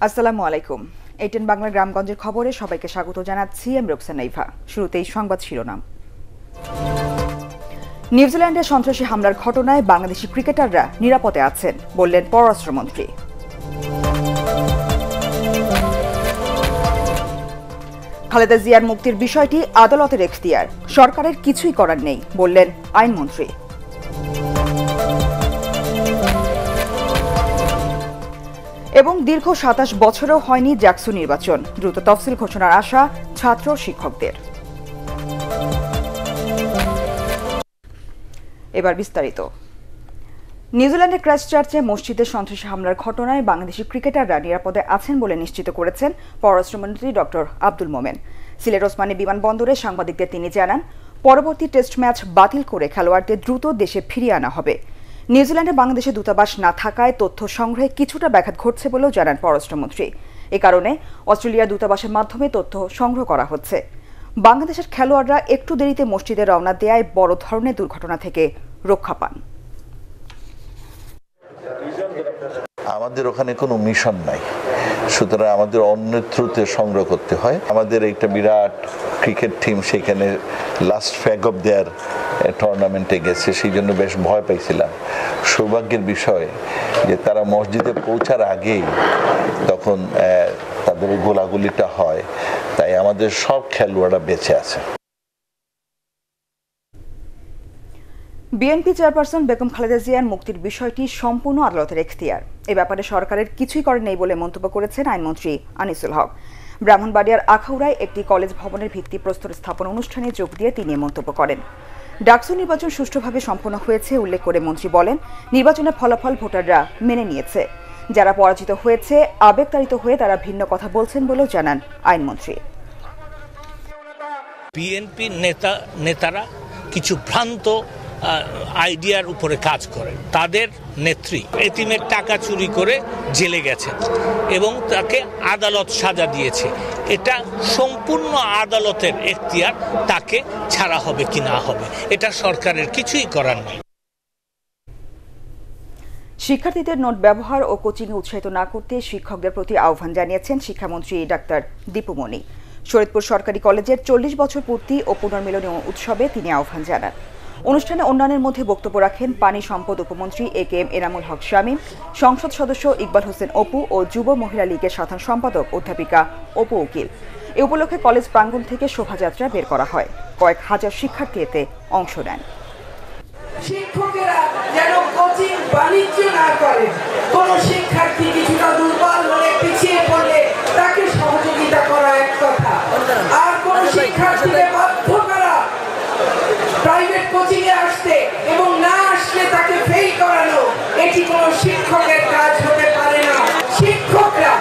আসসালামু আলাইকুম। এটিএন বাংলা গ্রামগঞ্জের খবরে সবাইকে স্বাগত জানাচ্ছি। আমি রোকসানা ইভা। শুরুতেই সংবাদ শিরোনাম। নিউজিল্যান্ডে সন্ত্রাসী হামলার ঘটনায় বাংলাদেশি ক্রিকেটাররা নিরাপদে আছেন বললেন পররাষ্ট্রমন্ত্রী। খালেদা জিয়ার মুক্তির বিষয়টি আদালতের এখতিয়ার, সরকারের কিছুই করার নেই বললেন আইনমন্ত্রী। এবং দীর্ঘ ২৭ বছরেও হয়নি জাকসু নির্বাচন, দ্রুত তফসিল ঘোষণার আশা ছাত্র শিক্ষকদের। এবার বিস্তারিত। নিউজিল্যান্ডের ক্রাইস্টচার্চে মসজিদে সন্ত্রাসী হামলার ঘটনায় বাংলাদেশি ক্রিকেটাররা নিরাপদে আছেন বলে নিশ্চিত করেছেন পররাষ্ট্রমন্ত্রী ডক্টর আব্দুল মোমেন। সিলেট ওসমানী বিমানবন্দরে সাংবাদিকদের তিনি জানান, পরবর্তী টেস্ট ম্যাচ বাতিল করে খেলোয়াড়দের দ্রুত দেশে ফিরিয়ে আনা হবে। নিউজিল্যান্ডে বাংলাদেশের দূতাবাস না থাকায় তথ্য সংগ্রহে কিছুটা ব্যাঘাত ঘটছে বলেও জানান পররাষ্ট্রমন্ত্রী। এ কারণে অস্ট্রেলিয়া দূতাবাসের মাধ্যমে তথ্য সংগ্রহ করা হচ্ছে। বাংলাদেশের খেলোয়াড়রা একটু দেরিতে মসজিদে রওনা দেয়ায় বড় ধরনের দুর্ঘটনা থেকে রক্ষা পান। আমাদের ওখানে কোনো মিশন নাই, সুতরাং আমাদের অন্যের থ্রুতে সংগ্রহ করতে হয়। আমাদের একটা বিরাট ক্রিকেট টিম সেখানে লাস্ট ফ্যাগ অফ দেয়ার টুর্নামেন্টে গেছে, সেই জন্য বেশ ভয় পাইছিলাম। সৌভাগ্যের বিষয় যে তারা মসজিদে পৌঁছার আগেই তখন তাদের গোলাগুলিটা হয়, তাই আমাদের সব খেলোয়াড়রা বেঁচে আছে। বিএনপি চেয়ারপারসন বেগম খালেদা জিয়ার মুক্তির বিষয়টি সম্পূর্ণ আদালতের এখতিয়ার, এ ব্যাপারে সরকারের কিছুই করে নেই বলে মন্তব্য করেছেন আইনমন্ত্রী আনিসুল হক। ব্রাহ্মণবাড়িয়ার আখাউড়ায় একটি কলেজ ভবনের ভিত্তিপ্রস্তর স্থাপন অনুষ্ঠানে যোগ দিয়ে তিনি মন্তব্য করেন। ডাকসু নির্বাচন সুষ্ঠুভাবে সম্পন্ন হয়েছে উল্লেখ করে মন্ত্রী বলেন, নির্বাচনের ফলাফল ভোটাররা মেনে নিয়েছে। যারা পরাজিত হয়েছে আবেগতাড়িত হয়ে তারা ভিন্ন কথা বলছেন বলেও জানান আইনমন্ত্রী। বিএনপি নেতারা কিছু ভ্রান্ত আইডিয়ার উপরে কাজ করে। তাদের নেত্রী এতিমের টাকা চুরি করে জেলে গেছেন এবং তাকে আদালত সাজা দিয়েছে। এটা সম্পূর্ণ আদালতের এখতিয়ার, তাকে ছাড়া হবে কি না হবে এটা সরকারের কিছুই করার নেই। শিক্ষার্থীদের নোট ব্যবহার ও কোচিংয়ে উৎসাহিত না করতে শিক্ষকদের প্রতি আহ্বান জানিয়েছেন শিক্ষামন্ত্রী ডাক্তার দীপু মনি। শরীয়তপুর সরকারি কলেজের ৪০ বছর পূর্তি ও পুনর্মিলনী উৎসবে তিনি আহ্বান জানান। অনুষ্ঠানে অন্যান্যের মধ্যে বক্তব্য রাখেন পানি সম্পদ উপমন্ত্রী একেএম এনামুল হক শামীম, সংসদ সদস্য ইকবাল হোসেন অপু ও যুব মহিলা লীগের সাধারণ সম্পাদক অধ্যাপিকা অপু উকিল। এ উপলক্ষে কলেজ প্রাঙ্গণ থেকে শোভাযাত্রা বের করা হয়। কয়েক হাজার শিক্ষার্থী এতে অংশ নেন। শিক্ষকেরা যেন কোচিং বাণিজ্য না করে, কোন শিক্ষার্থী কিছুটা দুর্বল হলে পিছিয়ে পড়লে তাকে সহযোগিতা করা এক কথা, আর কোন শিক্ষার্থীকে বাধ্য করা প্রাইভেট কোচিং এ আসতে এবং না আসলে তাকে ফেল করানো, এটি কোন শিক্ষকের কাজ হতে পারে না। শিক্ষকরা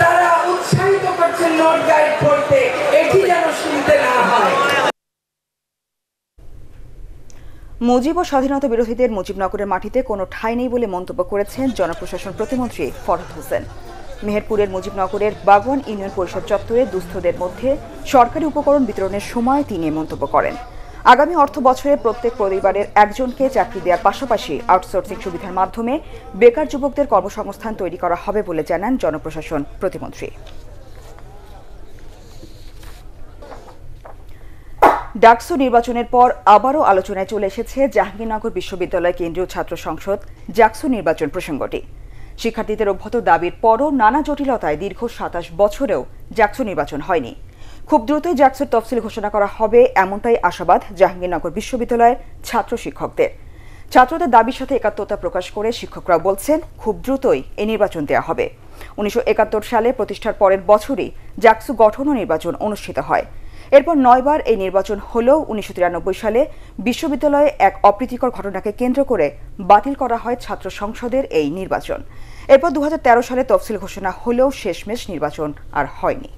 তারা উৎসাহিত করছেন নোট গাইড পড়তে, এটি যেন শুনতে না হয়। মুজিব ও স্বাধীনতা বিরোধীদের মুজিবনগরের মাটিতে কোনো ঠাঁই নেই বলে মন্তব্য করেছেন জনপ্রশাসন প্রতিমন্ত্রী ফরহাদ হোসেন। মেহেরপুরের মুজিবনগরের বাগওয়ান ইউনিয়ন পরিষদ চত্বরে দুস্থদের মধ্যে সরকারি উপকরণ বিতরণের সময় তিনি মন্তব্য করেন। আগামী অর্থ বছরে প্রত্যেক পরিবারের একজনকে চাকরি দেওয়ার পাশাপাশি আউটসোর্সিং সুবিধার মাধ্যমে বেকার যুবকদের কর্মসংস্থান তৈরি করা হবে বলে জানান জনপ্রশাসন প্রতিমন্ত্রী। ডাকসু নির্বাচনের পর আবারও আলোচনায় চলে এসেছে জাহাঙ্গীরনগর বিশ্ববিদ্যালয় কেন্দ্রীয় ছাত্র সংসদ জাকসু নির্বাচন প্রসঙ্গটি। শিক্ষার্থীদের অভ্যত দাবির পরও নানা জটিলতায় দীর্ঘ ২৭ বছরেও জাকসু নির্বাচন হয়নি। খুব দ্রুতই জাকসুর তফসিল ঘোষণা করা হবে, এমনটাই আশাবাদ জাহাঙ্গীরনগর বিশ্ববিদ্যালয়ের ছাত্র শিক্ষকদের। ছাত্রদের দাবির সাথে একাত্মতা প্রকাশ করে শিক্ষকরা বলছেন, খুব দ্রুতই এই নির্বাচন দেওয়া হবে। ১৯৭১ সালে প্রতিষ্ঠার পরের বছরই জাকসু গঠন ও নির্বাচন অনুষ্ঠিত হয়। এরপর ৯ বার এই নির্বাচন হলেও ১৯৯৩ সালে বিশ্ববিদ্যালয়ে এক অপ্রীতিকর ঘটনাকে কেন্দ্র করে বাতিল করা হয় ছাত্র সংসদের এই নির্বাচন। এরপর ২০১৩ সালে তফসিল ঘোষণা হলেও শেষমেশ নির্বাচন আর হয়নি।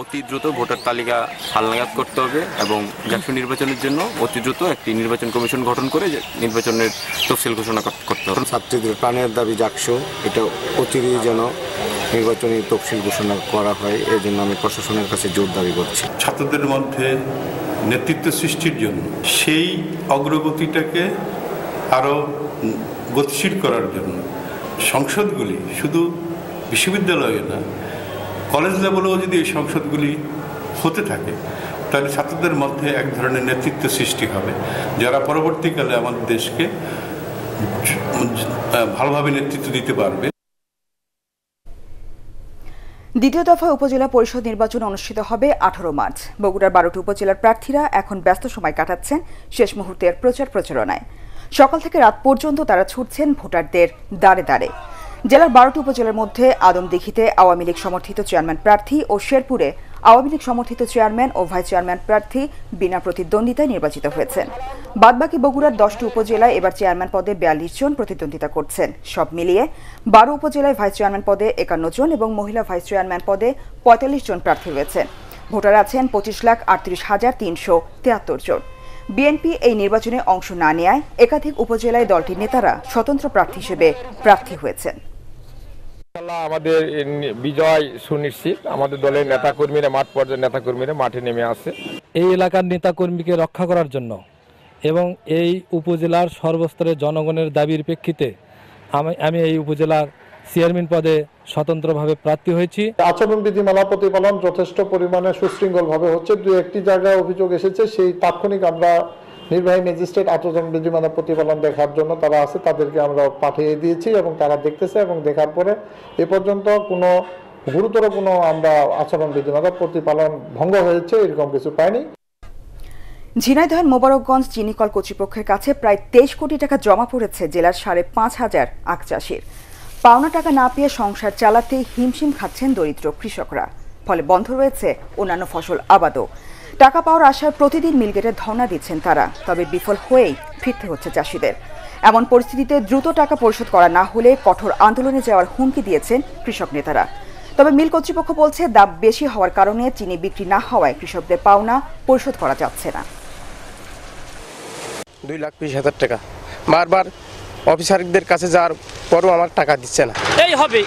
অতি দ্রুত ভোটার তালিকা হালনাগাদ করতে হবে এবং জাকসু নির্বাচনের জন্য অতি দ্রুত একটি নির্বাচন কমিশন গঠন করে নির্বাচনের তফসিল ঘোষণা করতে হবে। ছাত্রীদের প্রাণের দাবি জাকসু, এটা অচিরেই যেন নির্বাচনী তফসিল ঘোষণা করা হয়, এর জন্য আমি প্রশাসনের কাছে জোর দাবি করছি। ছাত্রদের মধ্যে নেতৃত্ব সৃষ্টির জন্য সেই অগ্রগতিটাকে আরও গতিশীল করার জন্য সংসদগুলি শুধু বিশ্ববিদ্যালয়ে না, কলেজ লেভেলেও যদি এই সংসদগুলি হতে থাকে তাহলে ছাত্রদের মধ্যে এক ধরনের নেতৃত্ব সৃষ্টি হবে, যারা পরবর্তীকালে আমাদের দেশকে ভালোভাবে নেতৃত্ব দিতে পারবে। দ্বিতীয় দফায় উপজেলা পরিষদ নির্বাচন অনুষ্ঠিত হবে 18 মার্চ। বগুড়ার 12টি উপজেলার প্রার্থীরা এখন ব্যস্ত সময় কাটাচ্ছেন শেষ মুহূর্তের প্রচারণায়। সকাল থেকে রাত পর্যন্ত তারা ছুটছেন ভোটারদের দ্বারে দ্বারে। জেলার 12টি উপজেলার মধ্যে আদমদীঘিতে আওয়ামী লীগ সমর্থিত চেয়ারম্যান প্রার্থী ও শেরপুরে আওয়ামী লীগ সমর্থিত চেয়ারম্যান ও ভাইস চেয়ারম্যান প্রার্থী বিনা প্রতিদ্বন্দ্বিতায় নির্বাচিত হয়েছেন। বাদবাকি বগুড়ার 10টি উপজেলায় এবার চেয়ারম্যান পদে 42 জন প্রতিদ্বন্দ্বিতা করছেন। সব মিলিয়ে 12 উপজেলায় ভাইস চেয়ারম্যান পদে 51 জন এবং মহিলা ভাইস চেয়ারম্যান পদে 45 জন প্রার্থী রয়েছেন। ভোটার আছেন 25,38,373 জন। বিএনপি এই নির্বাচনে অংশ না নেয় একাধিক উপজেলায় দলটির নেতারা স্বতন্ত্র প্রার্থী হিসেবে প্রার্থী হয়েছেন। আমাদের বিজয় সুনিশ্চিত। আমাদের দলের নেতাকর্মীরা মাঠ পর্যায়ের নেতাকর্মীরা মাঠে নেমে আসে এই এলাকার নেতাকর্মীকে রক্ষা করার জন্য এবং এই উপজেলার সর্বস্তরের জনগণের দাবির প্রেক্ষিতে আমি এই উপজেলার চেয়ারম্যান পদে স্বতন্ত্রভাবে প্রার্থী হয়েছি। আচরণ বিধিমালা প্রতিপালন যথেষ্ট পরিমাণে সুশৃঙ্খলভাবে হচ্ছে। দু একটি জায়গায় অভিযোগ এসেছে, সেই তাৎক্ষণিক আমরা নির্বাহী ম্যাজিস্ট্রেট আচরণ বিধিমালা প্রতিপালন দেখার জন্য তারা আছে, তাদেরকে আমরা পাঠিয়ে দিয়েছি এবং তারা দেখতেছে এবং দেখার পরে এ পর্যন্ত কোনো গুরুতর কোনো আমরা আচরণ বিধিমালা প্রতিপালন ভঙ্গ হয়েছে এরকম কিছু পাইনি। ঝিনাইদহের মোবারকগঞ্জ চিনিকল কর্তৃপক্ষের কাছে প্রায় 23 কোটি টাকা জমা পড়েছে জেলার 5,500 আখ চাষির। পাওনা টাকা না পেয়ে সংসার চালাতে হিমশিম খাচ্ছেন দরিদ্র কৃষকরা। ফলে বন্ধ রয়েছে অন্যান্য ফসল আবাদও। টাকা পাওয়ার আশায় প্রতিদিন মিলগেটে ধর্ণা দিচ্ছেন তারা, তবে বিফল হয়েই ফিরতে হচ্ছে চাষিদের। এমন পরিস্থিতিতে দ্রুত টাকা পরিশোধ করা না হলে কঠোর আন্দোলনে যাওয়ার হুমকি দিয়েছেন কৃষক নেতারা। তবে মিল কর্তৃপক্ষ বলছে দাম বেশি হওয়ার কারণে চিনি বিক্রি না হওয়ায় কৃষকদের পাওনা পরিশোধ করা যাচ্ছে না। 2,20,000 টাকা বারবার অফিসারদের কাছে যাওয়ার পরও আমার টাকা দিচ্ছে না। এই হবে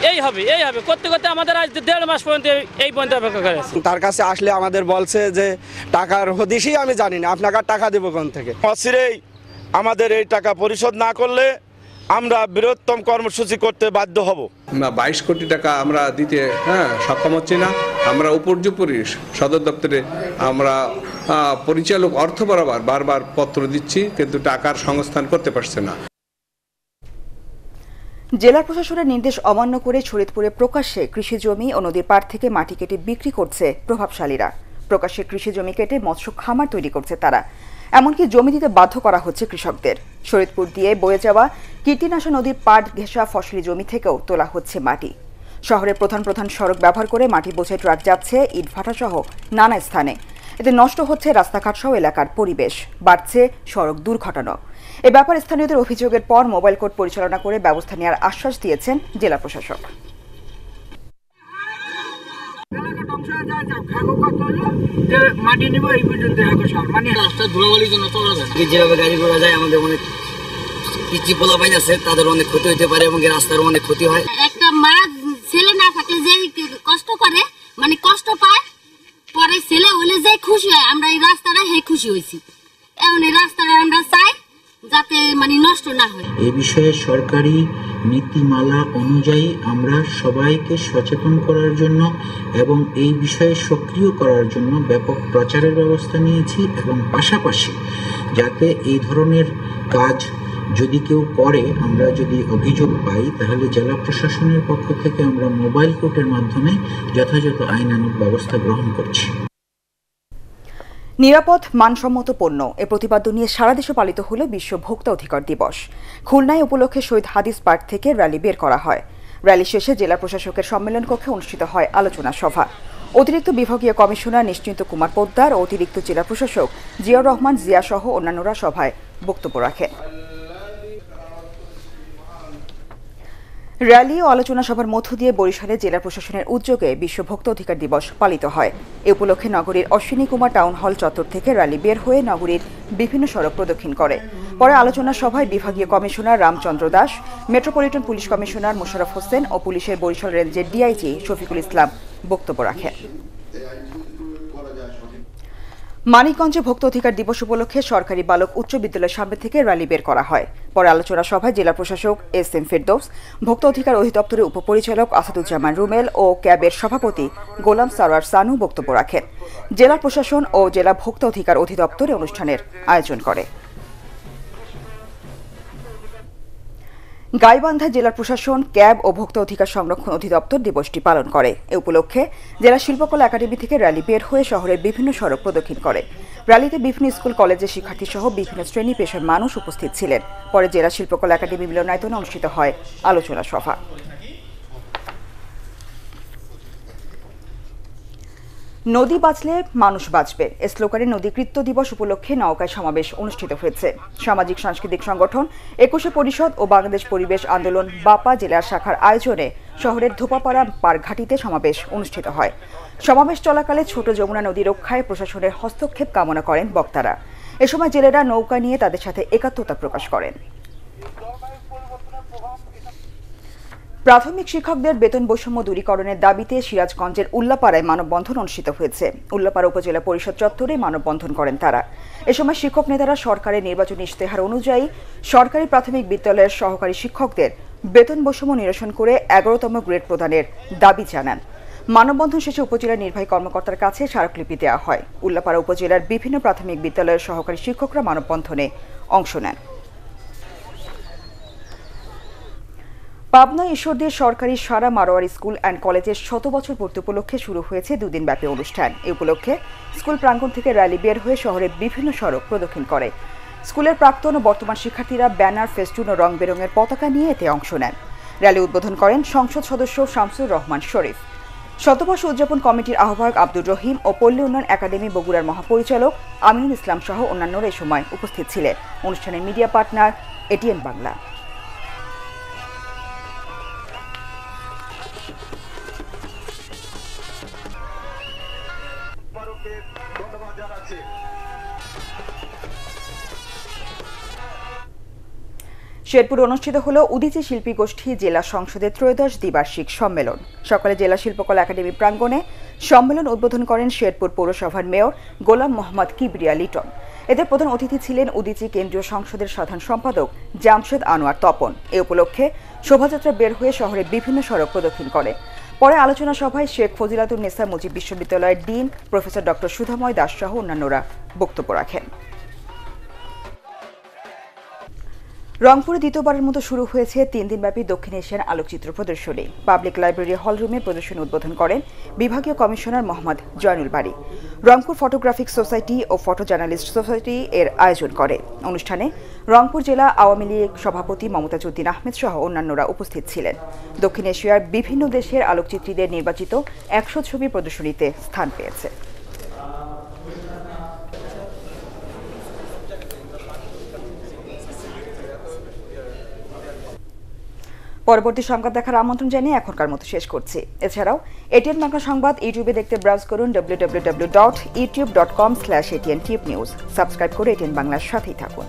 করতে করতে আমাদের আজ 1.5 মাস পর্যন্ত এই পর্যন্ত অপেক্ষা করে আছি। তার কাছে আসলে আমাদের বলছে যে টাকার হদিশই আমি জানি না, আপনাকে টাকা দেবো কোন থেকে। অচিরেই আমাদের এই টাকা পরিশোধ না করলে আমরা বৃহত্তম কর্মসূচি করতে বাধ্য হব। 22 কোটি টাকা আমরা দিতে সক্ষম হচ্ছি না। আমরা উপর্যুপরি সদর দপ্তরে আমরা পরিচালক অর্থ বরাবর বারবার পত্র দিচ্ছি, কিন্তু টাকার সংস্থান করতে পারছে না। জেলা প্রশাসনের নির্দেশ অমান্য করে শরীয়তপুরে প্রকাশ্যে কৃষি জমি ও নদীর পাড় থেকে মাটি কেটে বিক্রি করছে প্রভাবশালীরা। প্রকাশ্যে কৃষি জমি কেটে মৎস্য খামার তৈরি করছে তারা। এমনকি জমি দিতে বাধ্য করা হচ্ছে কৃষকদের। শরীয়তপুর দিয়ে বয়ে যাওয়া কীর্তিনাশা নদীর পাড় ঘেঁষা ফসলি জমি থেকেও তোলা হচ্ছে মাটি। শহরের প্রধান সড়ক ব্যবহার করে মাটি বোঝাই ট্রাক যাচ্ছে ইটভাটা সহ নানা স্থানে। এতে নষ্ট হচ্ছে রাস্তাঘাট সহ এলাকার পরিবেশ, বাড়ছে সড়ক দুর্ঘটনা। এ ব্যাপারে স্থানীয়দের অভিযোগের পর মোবাইল কোর্ট পরিচালনা করে ব্যবস্থা নেওয়ার আশ্বাস দিয়েছেন জেলা প্রশাসক। যেভাবে গাড়ি ঘোড়া যায় আমাদের অনেক পিচি পোলাপাইন আছে, তাদের অনেক ক্ষতি হতে পারে এবং রাস্তার অনেক ক্ষতি হয়। একটা মা ছেলে না থাকলে যে কষ্ট করে কষ্ট পায়, পরে ছেলে হলে যে খুশি হয়, আমরা এই রাস্তাটা খুশি হয়েছি। এখন এই রাস্তাটা আমরা চাই যাতে নষ্ট না হয়। এ বিষয়ে সরকারি নীতিমালা অনুযায়ী আমরা সবাইকে সচেতন করার জন্য এবং এই বিষয়ে সক্রিয় করার জন্য ব্যাপক প্রচারের ব্যবস্থা নিয়েছি এবং পাশাপাশি যাতে এই ধরনের কাজ যদি কেউ করে, আমরা যদি অভিযোগ পাই, তাহলে জেলা প্রশাসনের পক্ষ থেকে আমরা মোবাইল কোর্টের মাধ্যমে যথাযথ আইনানুগ ব্যবস্থা গ্রহণ করছি। নিরাপদ মানসম্মত পণ্য এ প্রতিপাদ্য নিয়ে সারা দেশে পালিত হল বিশ্ব ভোক্তা অধিকার দিবস। খুলনায় উপলক্ষে শহীদ হাদিস পার্ক থেকে র্যালি বের করা হয়। র্যালি শেষে জেলা প্রশাসকের সম্মেলন কক্ষে অনুষ্ঠিত হয় আলোচনা সভা। অতিরিক্ত বিভাগীয় কমিশনার নিশ্চিন্ত কুমার পোদ্দার ও অতিরিক্ত জেলা প্রশাসক জিয়াউর রহমান জিয়া সহ অন্যান্যরা সভায় বক্তব্য রাখেন। র্যালি ও আলোচনা সভার মধ্য দিয়ে বরিশালে জেলা প্রশাসনের উদ্যোগে বিশ্ব ভোক্তা অধিকার দিবস পালিত হয়। এ উপলক্ষে নগরীর অশ্বিনী কুমার টাউন হল চত্বর থেকে র্যালি বের হয়ে নগরীর বিভিন্ন সড়ক প্রদক্ষিণ করে। পরে আলোচনা সভায় বিভাগীয় commissioner Ramchandra Das, metropolitan police commissioner Mosharraf Hossain ও পুলিশের বরিশাল রেঞ্জের ডিআইজি শফিকুল ইসলাম বক্তব্য রাখেন। মানিকগঞ্জে ভোক্তা অধিকার দিবস উপলক্ষে সরকারি বালক উচ্চ বিদ্যালয়ের সামনে থেকে র্যালি বের করা হয়। পরে আলোচনা সভায় জেলা প্রশাসক এস.এম. ফেরদৌস, ভোক্তা অধিকার অধিদপ্তরের উপপরিচালক আসাদুজ্জামান রুমেল ও ক্যাবের সভাপতি গোলাম সারোয়ার সানু বক্তব্য রাখেন। জেলা প্রশাসন ও জেলা ভোক্তা অধিকার অধিদপ্তর অনুষ্ঠানের আয়োজন করে। গাইবান্ধা জেলার প্রশাসন, ক্যাব ও ভোক্তা অধিকার সংরক্ষণ অধিদপ্তর দিবসটি পালন করে। এ উপলক্ষে জেলা শিল্পকলা একাডেমি থেকে র্যালি বের হয়ে শহরের বিভিন্ন সড়ক প্রদক্ষিণ করে। র্যালিতে বিভিন্ন স্কুল কলেজের শিক্ষার্থী সহ বিভিন্ন শ্রেণী পেশার মানুষ উপস্থিত ছিলেন। পরে জেলা শিল্পকলা একাডেমি মিলনায়তনে অনুষ্ঠিত হয় আলোচনা সভা। নদী বাঁচলে মানুষ বাঁচবে এ স্লোগানে নদী কৃত্য দিবস উপলক্ষে নওগাঁয় সমাবেশ অনুষ্ঠিত হয়েছে। সামাজিক সাংস্কৃতিক সংগঠন ২১শে পরিষদ ও বাংলাদেশ পরিবেশ আন্দোলন বাপা জেলার শাখার আয়োজনে শহরের ধোপাপাড়া পারঘাটিতে সমাবেশ অনুষ্ঠিত হয়। সমাবেশ চলাকালে ছোট যমুনা নদী রক্ষায় প্রশাসনের হস্তক্ষেপ কামনা করেন বক্তারা। এ সময় জেলেরা নৌকা নিয়ে তাদের সাথে একাত্মতা প্রকাশ করেন। প্রাথমিক শিক্ষকদের বেতন বৈষম্য দূরীকরণের দাবিতে সিরাজগঞ্জের উল্লাপাড়ায় মানববন্ধন অনুষ্ঠিত হয়েছে। উল্লাপাড়া উপজেলা পরিষদ চত্বরে মানববন্ধন করেন তারা। এ সময় শিক্ষক নেতারা সরকারের নির্বাচনী ইশতেহার অনুযায়ী সরকারি প্রাথমিক বিদ্যালয়ের সহকারী শিক্ষকদের বেতন বৈষম্য নিরসন করে ১১তম গ্রেড প্রদানের দাবি জানান। মানববন্ধন শেষে উপজেলা নির্বাহী কর্মকর্তার কাছে স্মারকলিপি দেওয়া হয়। উল্লাপাড়া উপজেলার বিভিন্ন প্রাথমিক বিদ্যালয়ের সহকারী শিক্ষকরা মানববন্ধনে অংশ নেন। পাবনা ঈশ্বরদীর সরকারি সারা মারোয়ারি স্কুল অ্যান্ড কলেজের ১০০ বছর পূর্তি উপলক্ষে শুরু হয়েছে দুদিনব্যাপী অনুষ্ঠান। এই উপলক্ষে স্কুল প্রাঙ্গণ থেকে র্যালি বের হয়ে শহরের বিভিন্ন সড়ক প্রদক্ষিণ করে। স্কুলের প্রাক্তন ও বর্তমান শিক্ষার্থীরা ব্যানার, ফেস্টুন ও রং বেরঙের পতাকা নিয়ে এতে অংশ নেন। র্যালি উদ্বোধন করেন সংসদ সদস্য শামসুর রহমান শরীফ। শতবর্ষ উদযাপন কমিটির আহ্বায়ক আব্দুর রহিম ও পল্লী উন্নয়ন একাডেমি বগুড়ার মহাপরিচালক আমিনুল ইসলাম সহ অন্যান্যরা এই সময় উপস্থিত ছিলেন। অনুষ্ঠানের মিডিয়া পার্টনার এটিএন বাংলা। শেরপুরে অনুষ্ঠিত হল উদীচী শিল্পী গোষ্ঠী জেলা সংসদের ত্রয়োদশ দ্বিবার্ষিক সম্মেলন। সকালে জেলা শিল্পকলা একাডেমি প্রাঙ্গণে সম্মেলন উদ্বোধন করেন শেরপুর পৌরসভার মেয়র গোলাম মোহাম্মদ কিবরিয়া লিটন। এতে প্রধান অতিথি ছিলেন উদীচী কেন্দ্রীয় সংসদের সাধারণ সম্পাদক জামশেদ আনোয়ার তপন। এ উপলক্ষে শোভাযাত্রা বের হয়ে শহরের বিভিন্ন সড়ক প্রদক্ষিণ করে। পরে আলোচনা সভায় শেখ ফজিলাতুন নেসা মুজিব বিশ্ববিদ্যালয়ের dean professor doctor Sudhamoy Das সহ অন্যান্যরা বক্তব্য রাখেন। রংপুরে দ্বিতীয়বারের মতো শুরু হয়েছে ৩ দিনব্যাপী দক্ষিণ এশিয়ান আলোকচিত্র প্রদর্শনী। পাবলিক লাইব্রেরি হলরুমে প্রদর্শনী উদ্বোধন করেন বিভাগীয় কমিশনার মোহাম্মদ জয়নুল বারী। রংপুর ফটোগ্রাফিক সোসাইটি ও ফটো জার্নালিস্ট সোসাইটি এর আয়োজন করে। অনুষ্ঠানে রংপুর জেলা আওয়ামী লীগ সভাপতি মমতাজ উদ্দিন আহমেদ সহ অন্যান্যরা উপস্থিত ছিলেন। দক্ষিণ এশিয়ার বিভিন্ন দেশের আলোকচিত্রীদের নির্বাচিত ১০০ ছবি প্রদর্শনীতে স্থান পেয়েছে। পরবর্তী সংবাদ দেখার আমন্ত্রণ জানিয়ে এখনকার মতো শেষ করছি। এছাড়াও এটিএন বাংলা সংবাদ ইউটিউবে দেখতে ব্রাউজ করুন www.youtube.com/atntubenews। সাবস্ক্রাইব করে এটিএন বাংলার সাথেই থাকুন।